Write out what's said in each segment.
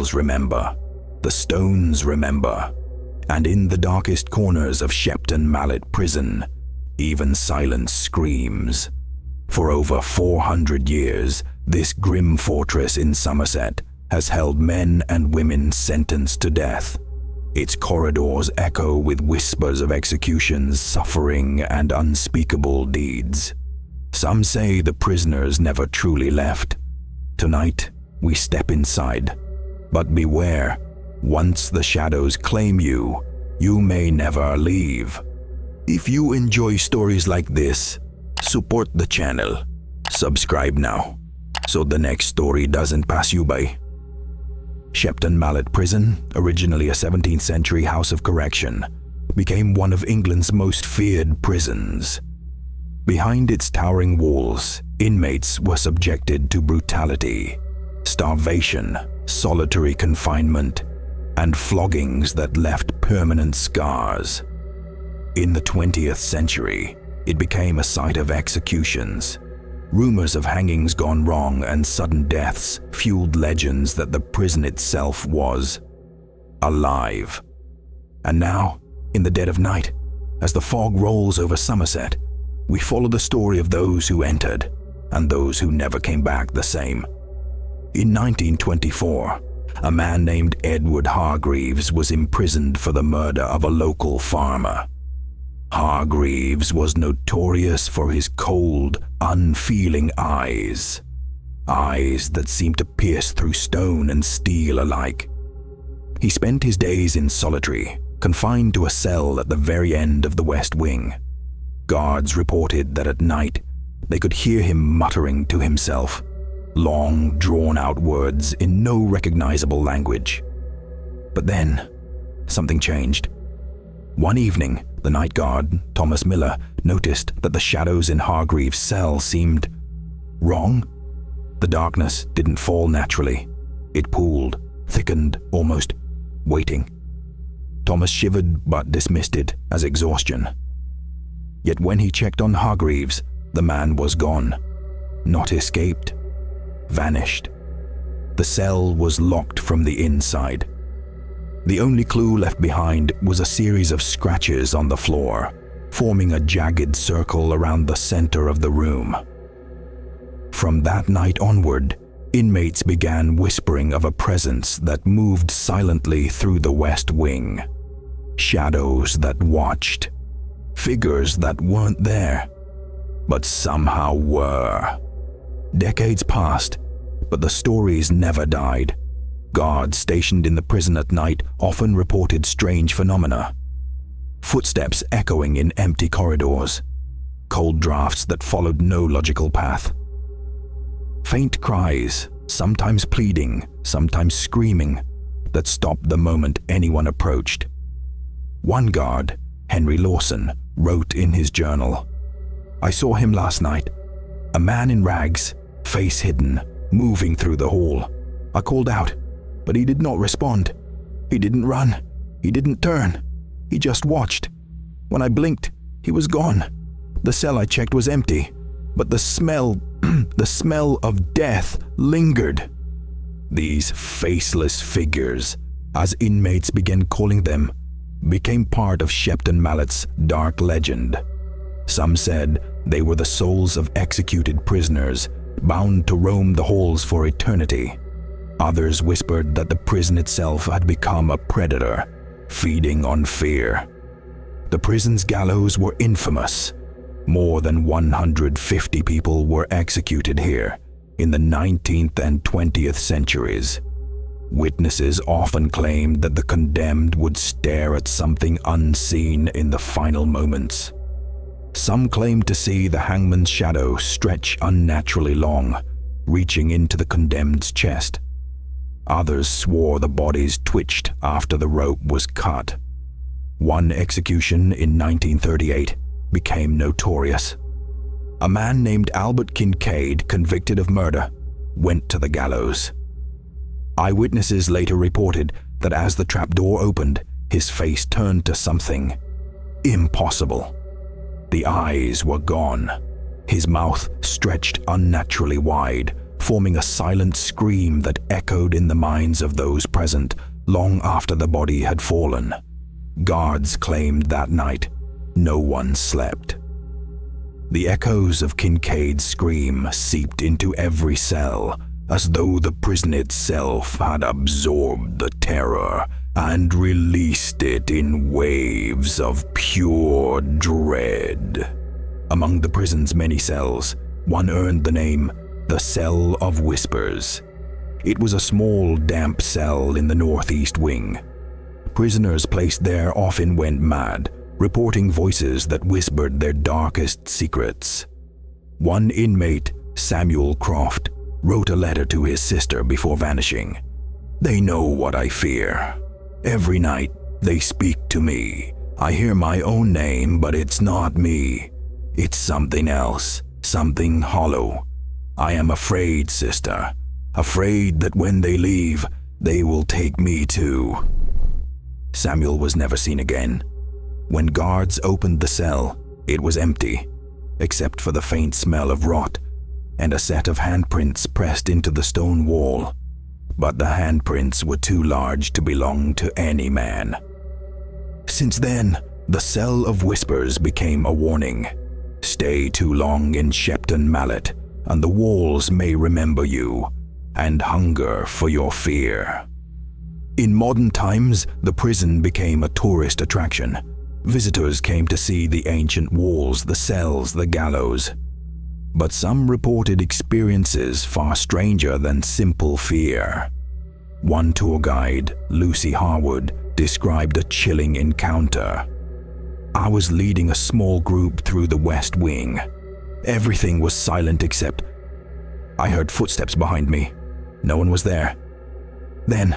walls remember, the stones remember, and in the darkest corners of Shepton Mallet Prison, even silence screams. For over 400 years, this grim fortress in Somerset has held men and women sentenced to death. Its corridors echo with whispers of executions, suffering, and unspeakable deeds. Some say the prisoners never truly left. Tonight, we step inside. But beware, once the shadows claim you, you may never leave. If you enjoy stories like this, support the channel. Subscribe now, so the next story doesn't pass you by. Shepton Mallet Prison, originally a 17th century house of correction, became one of England's most feared prisons. Behind its towering walls, inmates were subjected to brutality, starvation, solitary confinement, and floggings that left permanent scars. In the 20th century, it became a site of executions. Rumors of hangings gone wrong and sudden deaths fueled legends that the prison itself was alive. And now, in the dead of night, as the fog rolls over Somerset, we follow the story of those who entered and those who never came back the same. In 1924, a man named Edward Hargreaves was imprisoned for the murder of a local farmer. Hargreaves was notorious for his cold, unfeeling eyes. Eyes that seemed to pierce through stone and steel alike. He spent his days in solitary, confined to a cell at the very end of the West Wing. Guards reported that at night, they could hear him muttering to himself, long, drawn-out words in no recognizable language. But then, something changed. One evening, the night guard, Thomas Miller, noticed that the shadows in Hargreaves' cell seemed wrong. The darkness didn't fall naturally. It pooled, thickened, almost waiting. Thomas shivered but dismissed it as exhaustion. Yet when he checked on Hargreaves, the man was gone. Not escaped. Vanished. The cell was locked from the inside. The only clue left behind was a series of scratches on the floor, forming a jagged circle around the center of the room. From that night onward, inmates began whispering of a presence that moved silently through the West Wing. Shadows that watched. Figures that weren't there, but somehow were. Decades passed, but the stories never died. Guards stationed in the prison at night often reported strange phenomena. Footsteps echoing in empty corridors. Cold drafts that followed no logical path. Faint cries, sometimes pleading, sometimes screaming, that stopped the moment anyone approached. One guard, Henry Lawson, wrote in his journal, "I saw him last night. A man in rags, face hidden, moving through the hall. I called out, but he did not respond. He didn't run. He didn't turn. He just watched. When I blinked, he was gone. The cell I checked was empty, but the smell of death lingered." These faceless figures, as inmates began calling them, became part of Shepton Mallet's dark legend. Some said they were the souls of executed prisoners, bound to roam the halls for eternity. Others whispered that the prison itself had become a predator, feeding on fear. The prison's gallows were infamous. More than 150 people were executed here in the 19th and 20th centuries. Witnesses often claimed that the condemned would stare at something unseen in the final moments. Some claimed to see the hangman's shadow stretch unnaturally long, reaching into the condemned's chest. Others swore the bodies twitched after the rope was cut. One execution in 1938 became notorious. A man named Albert Kincaid, convicted of murder, went to the gallows. Eyewitnesses later reported that as the trapdoor opened, his face turned to something impossible. The eyes were gone. His mouth stretched unnaturally wide, forming a silent scream that echoed in the minds of those present long after the body had fallen. Guards claimed that night no one slept. The echoes of Kincaid's scream seeped into every cell, as though the prison itself had absorbed the terror and released it in waves of pure dread. Among the prison's many cells, one earned the name the Cell of Whispers. It was a small, damp cell in the northeast wing. Prisoners placed there often went mad, reporting voices that whispered their darkest secrets. One inmate, Samuel Croft, wrote a letter to his sister before vanishing. "They know what I fear. Every night they speak to me. I hear my own name, but it's not me. It's something else, something hollow. I am afraid, sister, afraid that when they leave, they will take me too." Samuel was never seen again. When guards opened the cell, it was empty, except for the faint smell of rot and a set of handprints pressed into the stone wall. But the handprints were too large to belong to any man. Since then, the Cell of Whispers became a warning. Stay too long in Shepton Mallet, and the walls may remember you, and hunger for your fear. In modern times, the prison became a tourist attraction. Visitors came to see the ancient walls, the cells, the gallows. But some reported experiences far stranger than simple fear. One tour guide, Lucy Harwood, described a chilling encounter. "I was leading a small group through the West Wing. Everything was silent except I heard footsteps behind me. No one was there. Then,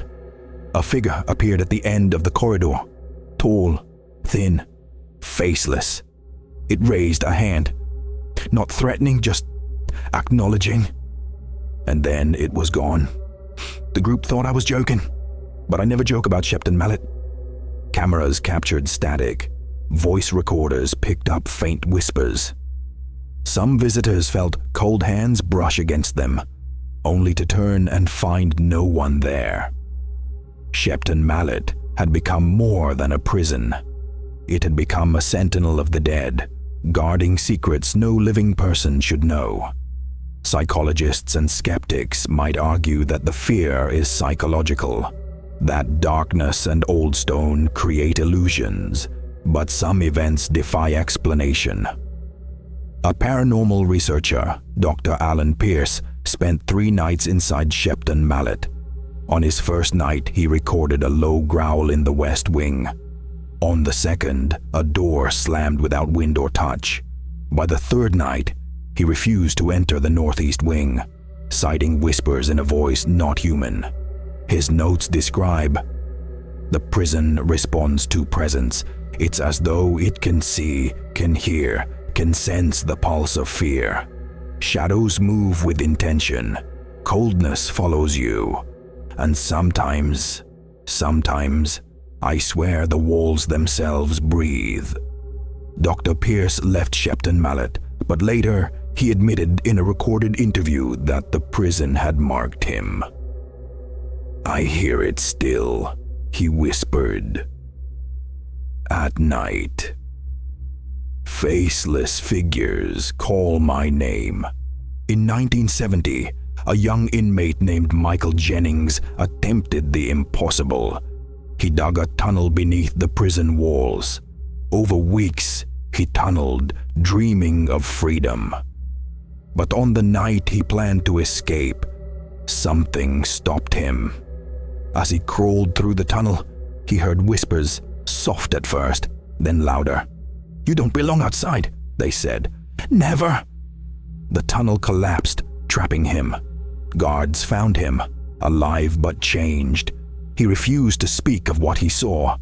a figure appeared at the end of the corridor. Tall, thin, faceless. It raised a hand. Not threatening, just acknowledging. And then it was gone. The group thought I was joking, but I never joke about Shepton Mallet." Cameras captured static. Voice recorders picked up faint whispers. Some visitors felt cold hands brush against them, only to turn and find no one there. Shepton Mallet had become more than a prison. It had become a sentinel of the dead, guarding secrets no living person should know. Psychologists and skeptics might argue that the fear is psychological, that darkness and old stone create illusions, but some events defy explanation. A paranormal researcher, Dr. Alan Pierce, spent 3 nights inside Shepton Mallet. On his first night, he recorded a low growl in the West Wing. On the second, a door slammed without wind or touch. By the third night, he refused to enter the Northeast Wing, citing whispers in a voice not human. His notes describe, "The prison responds to presence. It's as though it can see, can hear, can sense the pulse of fear. Shadows move with intention. Coldness follows you. And sometimes, I swear the walls themselves breathe." Dr. Pierce left Shepton Mallet, but later he admitted in a recorded interview that the prison had marked him. "I hear it still," he whispered. "At night. Faceless figures call my name." In 1970, a young inmate named Michael Jennings attempted the impossible. He dug a tunnel beneath the prison walls. Over weeks, he tunneled, dreaming of freedom. But on the night he planned to escape, something stopped him. As he crawled through the tunnel, he heard whispers, soft at first, then louder. "You don't belong outside," they said. "Never." The tunnel collapsed, trapping him. Guards found him, alive but changed. He refused to speak of what he saw.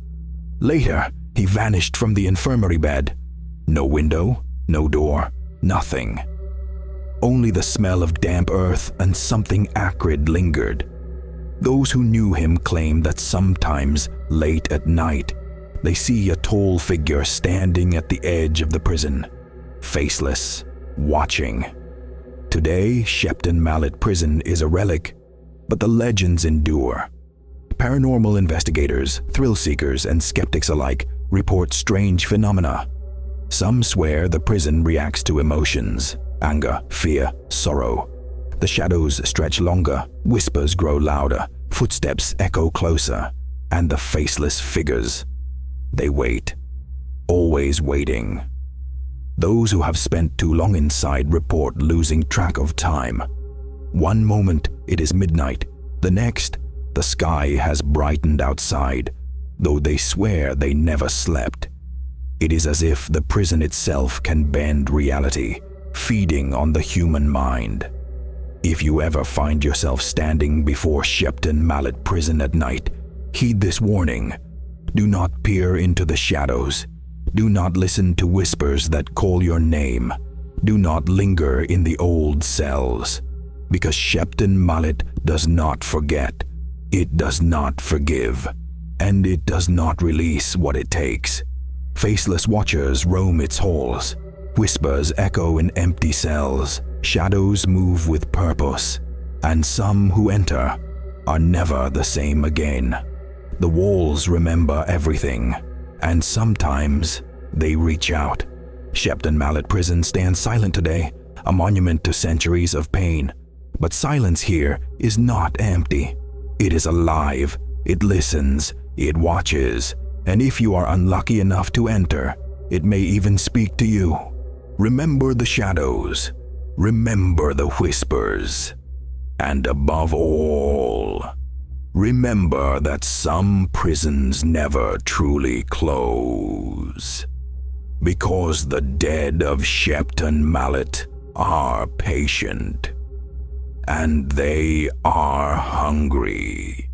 Later, he vanished from the infirmary bed. No window, no door, nothing. Only the smell of damp earth and something acrid lingered. Those who knew him claimed that sometimes, late at night, they see a tall figure standing at the edge of the prison, faceless, watching. Today, Shepton Mallet Prison is a relic, but the legends endure. Paranormal investigators, thrill seekers, and skeptics alike report strange phenomena. Some swear the prison reacts to emotions: anger, fear, sorrow. The shadows stretch longer, whispers grow louder, footsteps echo closer, and the faceless figures. They wait, always waiting. Those who have spent too long inside report losing track of time. One moment it is midnight, the next the sky has brightened outside, though they swear they never slept. It is as if the prison itself can bend reality, feeding on the human mind. If you ever find yourself standing before Shepton Mallet Prison at night, heed this warning. Do not peer into the shadows. Do not listen to whispers that call your name. Do not linger in the old cells. Because Shepton Mallet does not forget. It does not forgive. And it does not release what it takes. Faceless watchers roam its halls. Whispers echo in empty cells. Shadows move with purpose. And some who enter are never the same again. The walls remember everything. And sometimes they reach out. Shepton Mallet Prison stands silent today, a monument to centuries of pain. But silence here is not empty. It is alive. It listens. It watches. And if you are unlucky enough to enter, it may even speak to you. Remember the shadows. Remember the whispers. And above all, remember that some prisons never truly close. Because the dead of Shepton Mallet are patient. And they are hungry.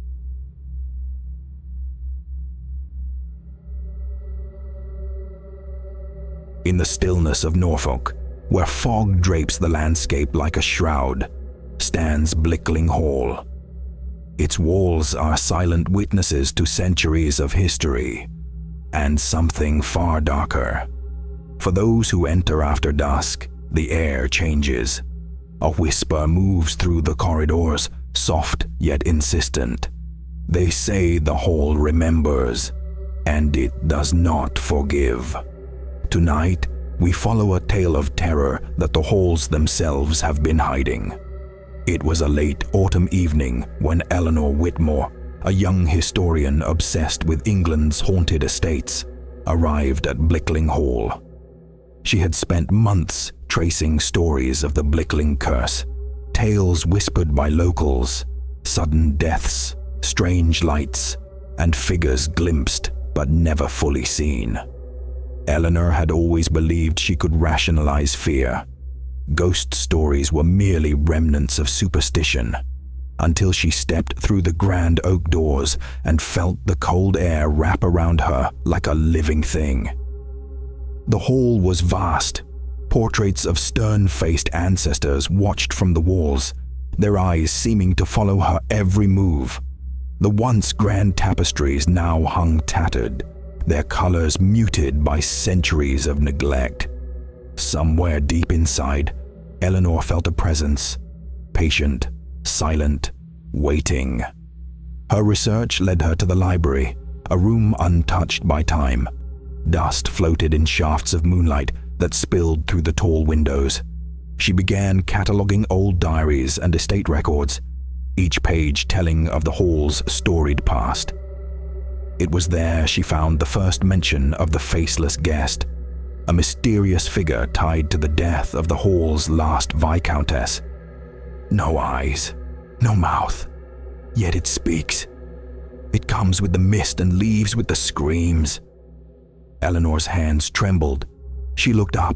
In the stillness of Norfolk, where fog drapes the landscape like a shroud, stands Blickling Hall. Its walls are silent witnesses to centuries of history, and something far darker. For those who enter after dusk, the air changes. A whisper moves through the corridors, soft yet insistent. They say the hall remembers, and it does not forgive. Tonight, we follow a tale of terror that the halls themselves have been hiding. It was a late autumn evening when Eleanor Whitmore, a young historian obsessed with England's haunted estates, arrived at Blickling Hall. She had spent months tracing stories of the Blickling curse, tales whispered by locals, sudden deaths, strange lights, and figures glimpsed but never fully seen. Eleanor had always believed she could rationalize fear. Ghost stories were merely remnants of superstition, until she stepped through the grand oak doors and felt the cold air wrap around her like a living thing. The hall was vast. Portraits of stern-faced ancestors watched from the walls, their eyes seeming to follow her every move. The once grand tapestries now hung tattered, their colors muted by centuries of neglect. Somewhere deep inside, Eleanor felt a presence, patient, silent, waiting. Her research led her to the library, a room untouched by time. Dust floated in shafts of moonlight that spilled through the tall windows. She began cataloging old diaries and estate records, each page telling of the hall's storied past. It was there she found the first mention of the faceless guest, a mysterious figure tied to the death of the hall's last viscountess. No eyes, no mouth, yet it speaks. It comes with the mist and leaves with the screams. Eleanor's hands trembled. She looked up.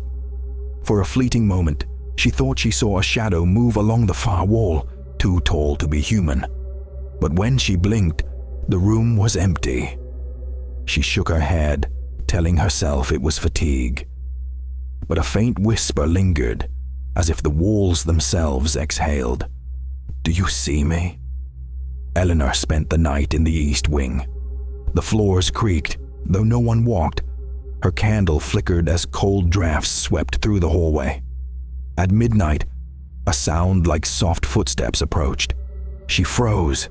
For a fleeting moment, she thought she saw a shadow move along the far wall, too tall to be human. But when she blinked, the room was empty. She shook her head, telling herself it was fatigue. But a faint whisper lingered, as if the walls themselves exhaled. "Do you see me?" Eleanor spent the night in the east wing. The floors creaked, though no one walked. Her candle flickered as cold drafts swept through the hallway. At midnight, A sound like soft footsteps approached. She froze.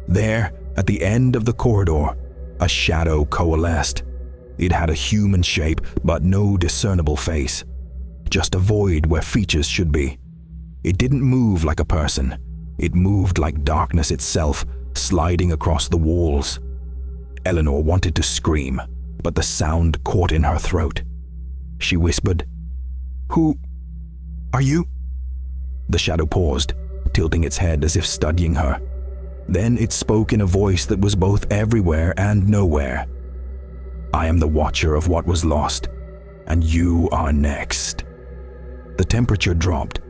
There, at the end of the corridor, a shadow coalesced. It had a human shape, but no discernible face. Just a void where features should be. It didn't move like a person. It moved like darkness itself, sliding across the walls. Eleanor wanted to scream, but the sound caught in her throat. She whispered, "Who are you?" The shadow paused, tilting its head as if studying her. Then it spoke in a voice that was both everywhere and nowhere. "I am the watcher of what was lost, and you are next." The temperature dropped.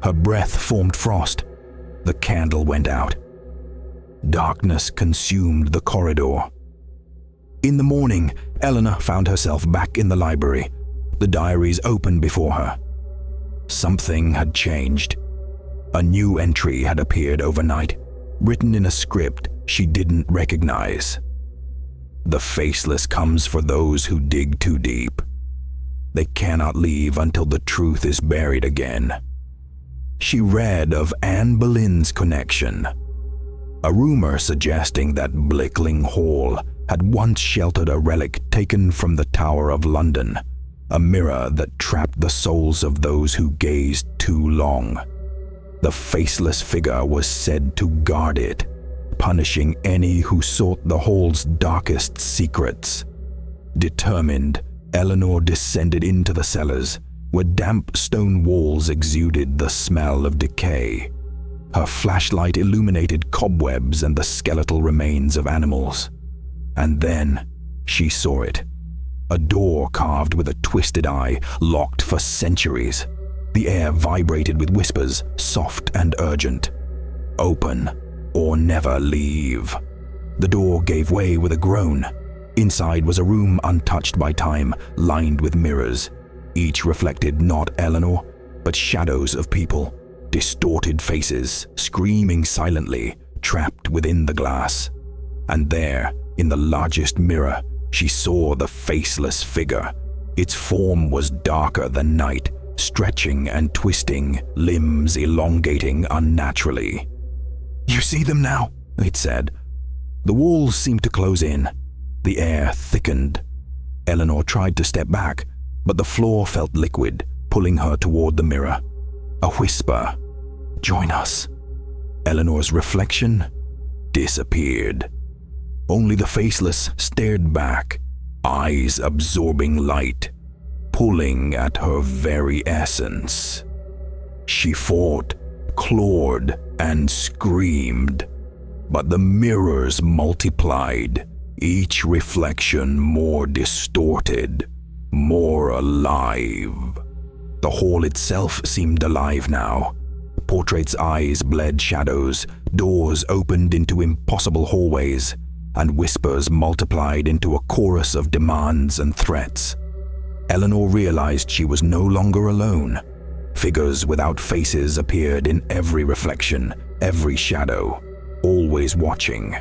Her breath formed frost. The candle went out. Darkness consumed the corridor. In the morning, Eleanor found herself back in the library, the diaries open before her. Something had changed. A new entry had appeared overnight, written in a script she didn't recognize. "The faceless comes for those who dig too deep. They cannot leave until the truth is buried again." She read of Anne Boleyn's connection. A rumor suggesting that Blickling Hall had once sheltered a relic taken from the Tower of London, a mirror that trapped the souls of those who gazed too long. The faceless figure was said to guard it, punishing any who sought the hall's darkest secrets. Determined, Eleanor descended into the cellars, where damp stone walls exuded the smell of decay. Her flashlight illuminated cobwebs and the skeletal remains of animals. And then she saw it. A door carved with a twisted eye, locked for centuries. The air vibrated with whispers, soft and urgent. "Open or never leave." The door gave way with a groan. Inside was a room untouched by time, lined with mirrors. Each reflected not Eleanor, but shadows of people, distorted faces, screaming silently, trapped within the glass. And there, in the largest mirror, she saw the faceless figure. Its form was darker than night, stretching and twisting, limbs elongating unnaturally. "You see them now?" it said. The walls seemed to close in. The air thickened. Eleanor tried to step back, but the floor felt liquid, pulling her toward the mirror. A whisper, "Join us." Eleanor's reflection disappeared. Only the faceless stared back, eyes absorbing light, pulling at her very essence. She fought, clawed, and screamed, but the mirrors multiplied, each reflection more distorted, more alive. The hall itself seemed alive now. Portraits' eyes bled shadows, doors opened into impossible hallways, and whispers multiplied into a chorus of demands and threats. Eleanor realized she was no longer alone. Figures without faces appeared in every reflection, every shadow, always watching.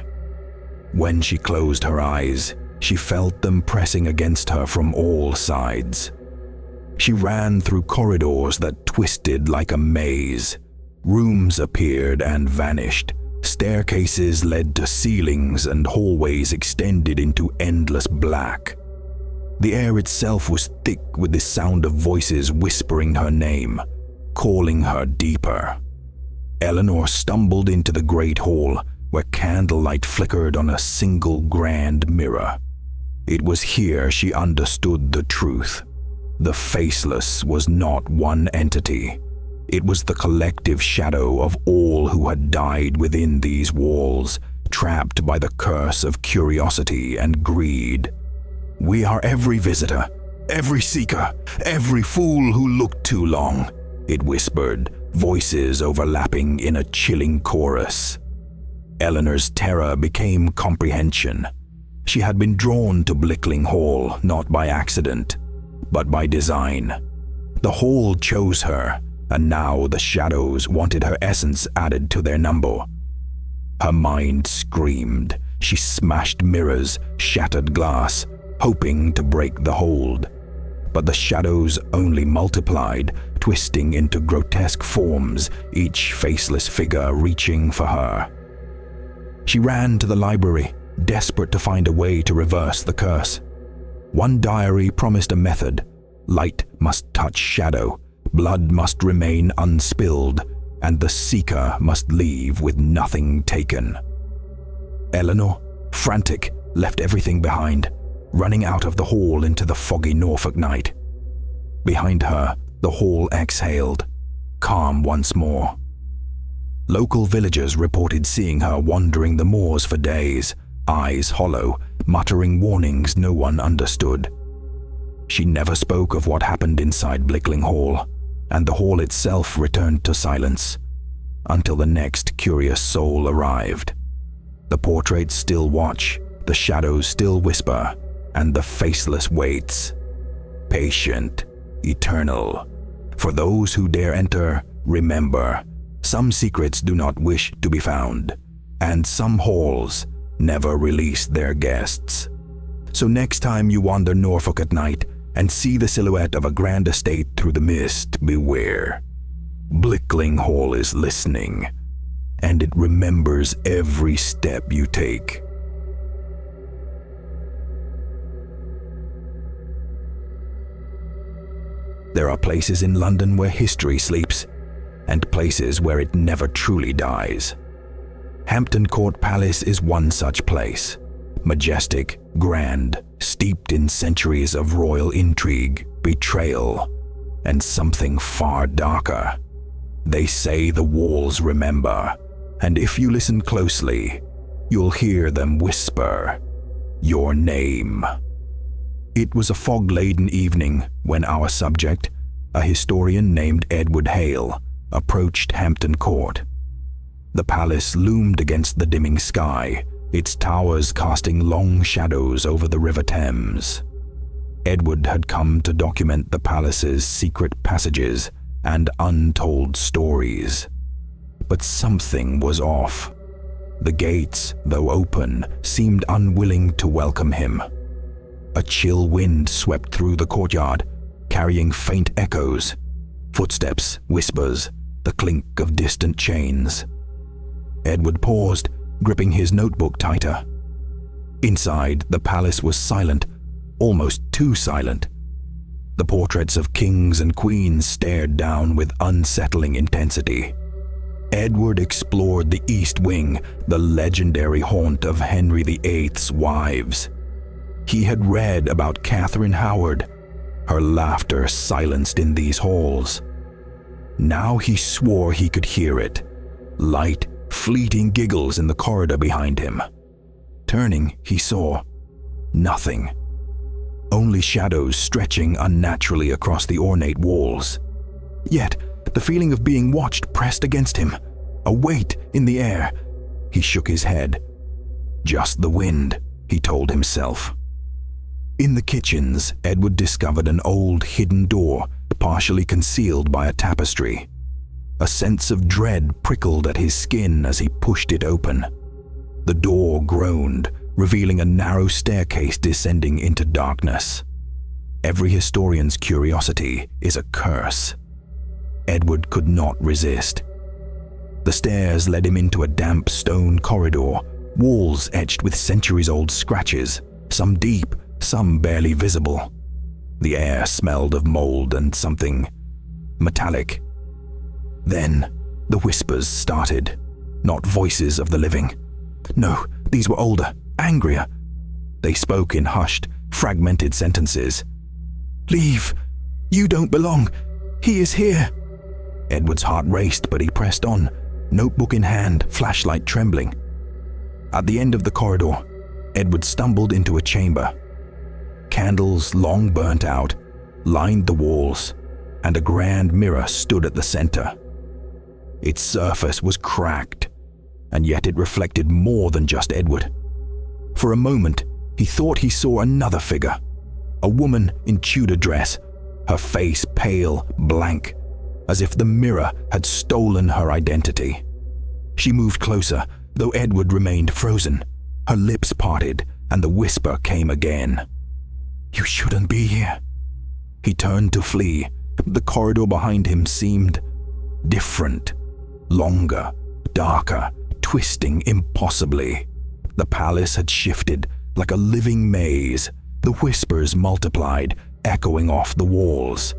When she closed her eyes, she felt them pressing against her from all sides. She ran through corridors that twisted like a maze. Rooms appeared and vanished. Staircases led to ceilings and hallways extended into endless black. The air itself was thick with the sound of voices whispering her name, calling her deeper. Eleanor stumbled into the great hall, where candlelight flickered on a single grand mirror. It was here she understood the truth. The faceless was not one entity. It was the collective shadow of all who had died within these walls, trapped by the curse of curiosity and greed. "We are every visitor, every seeker, every fool who looked too long," it whispered, voices overlapping in a chilling chorus. Eleanor's terror became comprehension. She had been drawn to Blickling Hall not by accident, but by design. The hall chose her, and now the shadows wanted her essence added to their number. Her mind screamed. She smashed mirrors, shattered glass, hoping to break the hold. But the shadows only multiplied, twisting into grotesque forms, each faceless figure reaching for her. She ran to the library, desperate to find a way to reverse the curse. One diary promised a method. Light must touch shadow, blood must remain unspilled, and the seeker must leave with nothing taken. Eleanor, frantic, left everything behind, running out of the hall into the foggy Norfolk night. Behind her, the hall exhaled, calm once more. Local villagers reported seeing her wandering the moors for days, eyes hollow, muttering warnings no one understood. She never spoke of what happened inside Blickling Hall, and the hall itself returned to silence, until the next curious soul arrived. The portraits still watch, the shadows still whisper, and the faceless waits. Patient, eternal. For those who dare enter, remember, some secrets do not wish to be found, and some halls never release their guests. So next time you wander Norfolk at night and see the silhouette of a grand estate through the mist, beware. Blickling Hall is listening, and it remembers every step you take. There are places in London where history sleeps, and places where it never truly dies. Hampton Court Palace is one such place. Majestic, grand, steeped in centuries of royal intrigue, betrayal, and something far darker. They say the walls remember, and if you listen closely, you'll hear them whisper your name. It was a fog-laden evening when our subject, a historian named Edward Hale, approached Hampton Court. The palace loomed against the dimming sky, its towers casting long shadows over the River Thames. Edward had come to document the palace's secret passages and untold stories. But something was off. The gates, though open, seemed unwilling to welcome him. A chill wind swept through the courtyard, carrying faint echoes, footsteps, whispers, the clink of distant chains. Edward paused, gripping his notebook tighter. Inside, the palace was silent, almost too silent. The portraits of kings and queens stared down with unsettling intensity. Edward explored the East Wing, the legendary haunt of Henry VIII's wives. He had read about Catherine Howard, her laughter silenced in these halls. Now he swore he could hear it, light, fleeting giggles in the corridor behind him. Turning, he saw nothing. Only shadows stretching unnaturally across the ornate walls. Yet, the feeling of being watched pressed against him, a weight in the air. He shook his head. Just the wind, he told himself. In the kitchens, Edward discovered an old hidden door, partially concealed by a tapestry. A sense of dread prickled at his skin as he pushed it open. The door groaned, revealing a narrow staircase descending into darkness. Every historian's curiosity is a curse. Edward could not resist. The stairs led him into a damp stone corridor, walls etched with centuries-old scratches, some deep, some barely visible. The air smelled of mold and something metallic. Then, the whispers started, not voices of the living. No, these were older, angrier. They spoke in hushed, fragmented sentences. "Leave! You don't belong! He is here!" Edward's heart raced, but he pressed on, notebook in hand, flashlight trembling. At the end of the corridor, Edward stumbled into a chamber. Candles, long burnt out, lined the walls, and a grand mirror stood at the center. Its surface was cracked, and yet it reflected more than just Edward. For a moment, he thought he saw another figure, a woman in Tudor dress, her face pale, blank, as if the mirror had stolen her identity. She moved closer, though Edward remained frozen. Her lips parted, and the whisper came again. "You shouldn't be here." He turned to flee, The corridor behind him seemed different, longer, darker, twisting impossibly. The palace had shifted like a living maze. The whispers multiplied, echoing off the walls.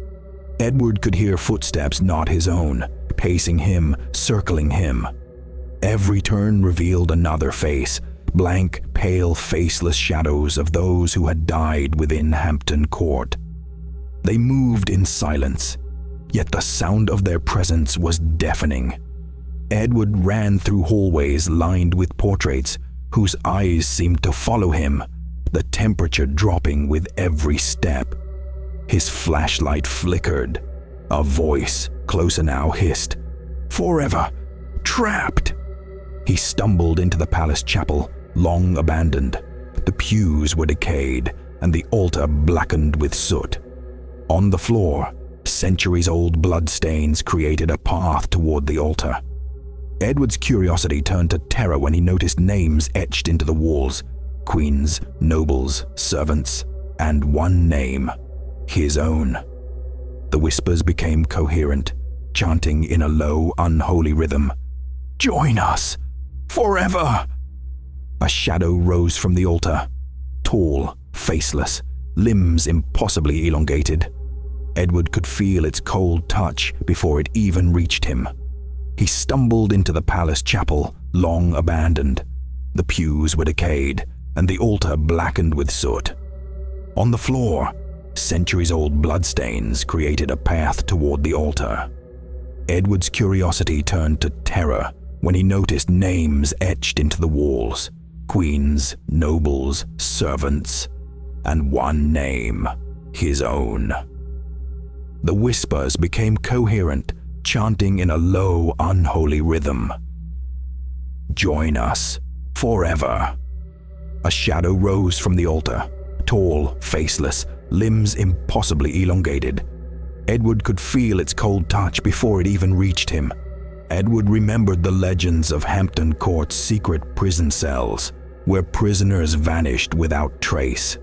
Edward could hear footsteps not his own, pacing him, circling him. Every turn revealed another face, blank, pale, faceless shadows of those who had died within Hampton Court. They moved in silence, yet the sound of their presence was deafening. Edward ran through hallways lined with portraits whose eyes seemed to follow him, the temperature dropping with every step. His flashlight flickered. A voice, closer now, hissed, "Forever! Trapped!" He stumbled into the palace chapel, long abandoned. The pews were decayed, and the altar blackened with soot. On the floor, centuries-old bloodstains created a path toward the altar. Edward's curiosity turned to terror when he noticed names etched into the walls: queens, nobles, servants, and one name, his own. The whispers became coherent, chanting in a low, unholy rhythm, "Join us! Forever!" A shadow rose from the altar, tall, faceless, limbs impossibly elongated. Edward could feel its cold touch before it even reached him. He stumbled into the palace chapel, long abandoned. The pews were decayed, and the altar blackened with soot. On the floor, centuries-old bloodstains created a path toward the altar. Edward's curiosity turned to terror when he noticed names etched into the walls: queens, nobles, servants, and one name, his own. The whispers became coherent, chanting in a low, unholy rhythm. "Join us, forever!" A shadow rose from the altar, tall, faceless, limbs impossibly elongated. Edward could feel its cold touch before it even reached him. Edward remembered the legends of Hampton Court's secret prison cells, where prisoners vanished without trace.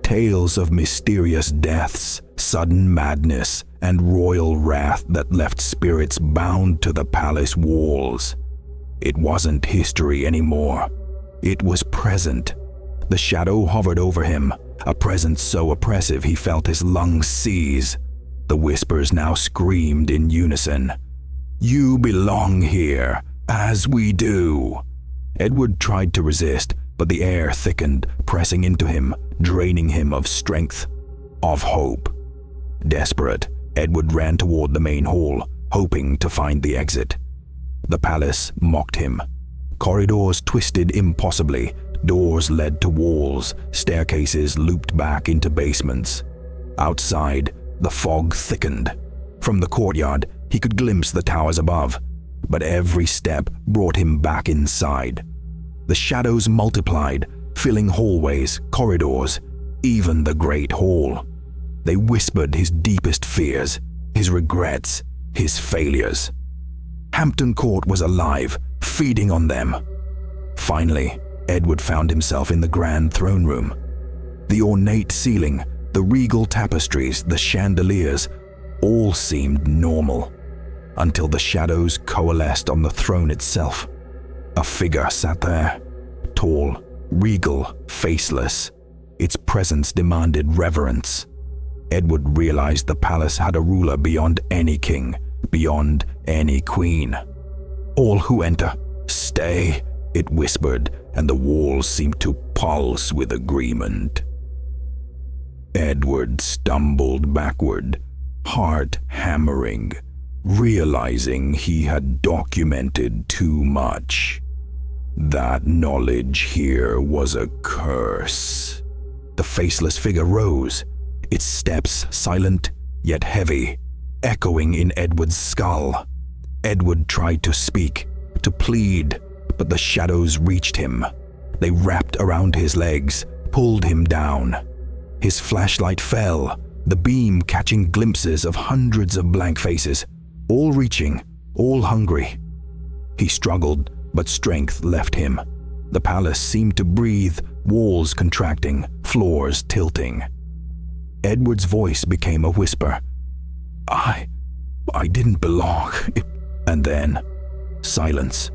Tales of mysterious deaths, sudden madness, and royal wrath that left spirits bound to the palace walls. It wasn't history anymore. It was present. The shadow hovered over him, a presence so oppressive he felt his lungs seize. The whispers now screamed in unison, "You belong here, as we do." Edward tried to resist, but the air thickened, pressing into him, draining him of strength, of hope. Desperate, Edward ran toward the main hall, hoping to find the exit. The palace mocked him. Corridors twisted impossibly, doors led to walls, staircases looped back into basements. Outside, the fog thickened. From the courtyard, he could glimpse the towers above, but every step brought him back inside. The shadows multiplied, filling hallways, corridors, even the great hall. They whispered his deepest fears, his regrets, his failures. Hampton Court was alive, feeding on them. Finally, Edward found himself in the grand throne room. The ornate ceiling, the regal tapestries, the chandeliers, all seemed normal, until the shadows coalesced on the throne itself. A figure sat there, tall, regal, faceless. Its presence demanded reverence. Edward realized the palace had a ruler beyond any king, beyond any queen. "All who enter, stay," it whispered, and the walls seemed to pulse with agreement. Edward stumbled backward, heart hammering, realizing he had documented too much. That knowledge here was a curse. The faceless figure rose, its steps silent yet heavy, echoing in Edward's skull. Edward tried to speak, to plead, but the shadows reached him. They wrapped around his legs, pulled him down. His flashlight fell, the beam catching glimpses of hundreds of blank faces, all reaching, all hungry. He struggled, but strength left him. The palace seemed to breathe, walls contracting, floors tilting. Edward's voice became a whisper. I didn't belong. And then, silence.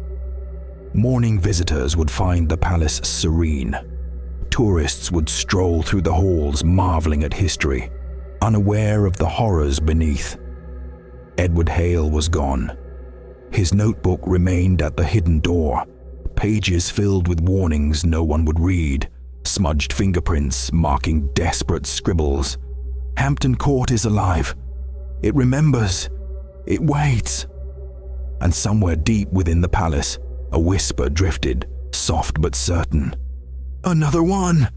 Morning visitors would find the palace serene. Tourists would stroll through the halls marveling at history, unaware of the horrors beneath. Edward Hale was gone. His notebook remained at the hidden door, pages filled with warnings no one would read, smudged fingerprints marking desperate scribbles. Hampton Court is alive. It remembers. It waits. And somewhere deep within the palace, a whisper drifted, soft but certain. Another one!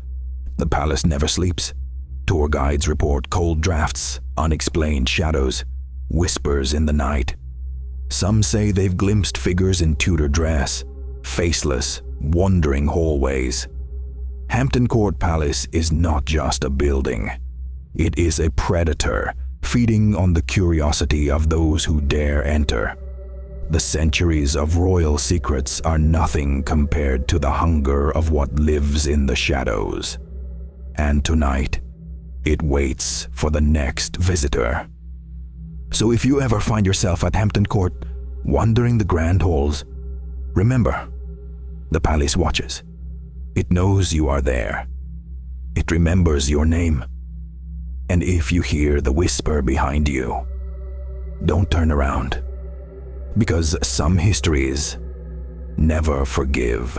The palace never sleeps. Tour guides report cold drafts, unexplained shadows, whispers in the night. Some say they've glimpsed figures in Tudor dress, faceless, wandering hallways. Hampton Court Palace is not just a building. It is a predator, feeding on the curiosity of those who dare enter. The centuries of royal secrets are nothing compared to the hunger of what lives in the shadows. And tonight, it waits for the next visitor. So if you ever find yourself at Hampton Court, wandering the grand halls, remember, the palace watches. It knows you are there. It remembers your name. And if you hear the whisper behind you, don't turn around. Because some histories never forgive.